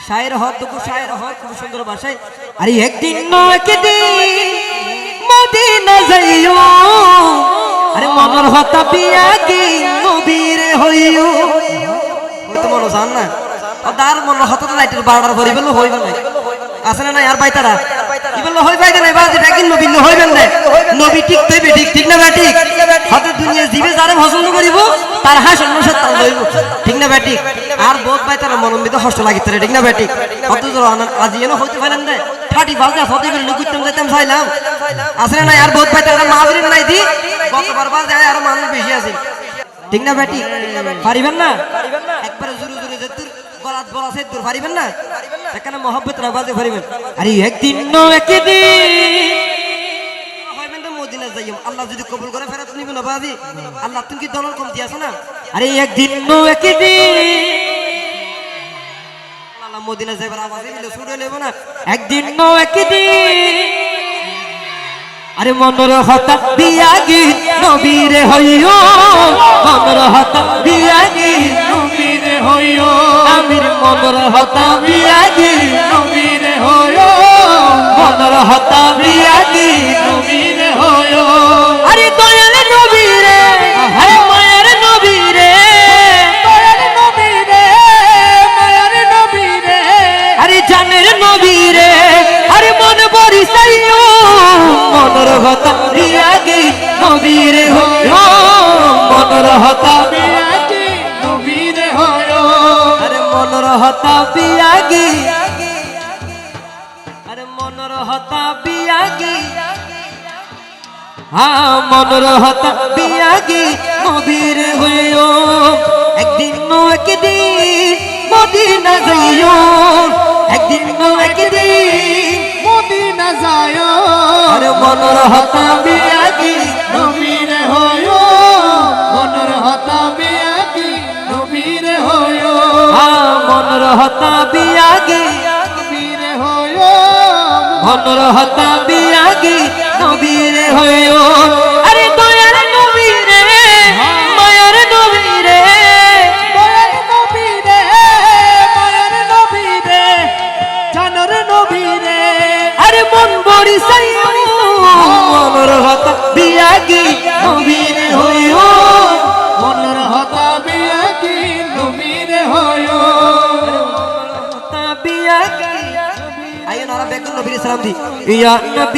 শায়ের হত তো শায়ের হত খুব সুন্দর ভাষায়। আরে একদিন একদিন মদিনা যাইও, আরে মনের হতা বিয়া কি নবীর হইও। তো মনে জান না তার মনের হতা লাইটের বারোটার ভরি বললো হইবে না, আছে না আর বাইতারা কি বললো হই পাইতে নাই বাজি ডাকি নবী হইবেন না। নবী ঠিক তৈবে ঠিক ঠিক না ব্যাটিক হতে দুনিয়া জীবে যারা পছন্দ করিব তার হাসন নসত তাল লইব, ঠিক না ব্যাটিক। আর বহুত বাইতারা মনমিত হষ্ট লাগিতে ঠিক না ব্যাটিক। কত জোর আজি এনে হইতে পারেন না ঠাটি বাজা ফতে করে লুকুইতাম যাইতাম চাইলাম, আছে না আর বহুত বাইতারা মাহফিল নাই দি গতবার বাজে আর মানুষ বেশি আছে, ঠিক না ব্যাটিক। পারিবেন না একবারে জোরে জোরে যে তোর গলাত বলা আছে তোর পারিবেন না এখানে মহব্বত রাবাজে পারিবেন। আরে একদিন একদিন হইবেন তো মদিনা যাইম, আল্লাহ যদি কবুল করে ফেরত নিবে না বাজি, আল্লাহ তুমি কি দলর কমতি আছে না। আরে একদিন একদিন আল্লাহ মদিনা যাইবার আওয়াজে মিলে ছুড়ে নেব না। একদিন একদিন আরে মনের হতা বিয়া কি নবীর হইও, মনের হতা বিয়া কি নবীর হইও, আমির মনের হতা বিয়া কি নবীর হইও, মনের হতা বিয়া কি নবীর হইও। আরে দয়াল নবীরে আরে মায়ের নবীরে দয়াল নবীরে মায়ের নবীরে আরে জানের নবীরে আরে মন বরিসাইও, মনের হতা বিয়া কি নবীর হইও, মনের হতা বিয়া কি নবীর হইও। আরে মনের হতা বিয়া কি আরে মনের হতা বিয়া কি মনের হতা বিয়া কি নবীর হইও। একদিন একদিন মদিনা যাইও, একদিন একদিন মদিনা যাইও, আরে মনের হতা বিয়া কি নবীর হইও, মনের হতা বিয়া কি নবীর হইও, মনের হতা বিয়া কি নবীর হইও, মনের হতা বিয়া কি নবীর হইও। আরে দয়ার নবীরে মায়ের নবীরে দয়ার নবীরে মায়ের নবীরে জানের নবীরে আরে মন বরিসাইও, মনের হতা বিয়া কি নবীর হইও, মনের হতা বিয়া কি নবীর হইও, হতা বিয়া কি। আইন আরা বেকুল নবীর সালাম দি ইয়া নবী।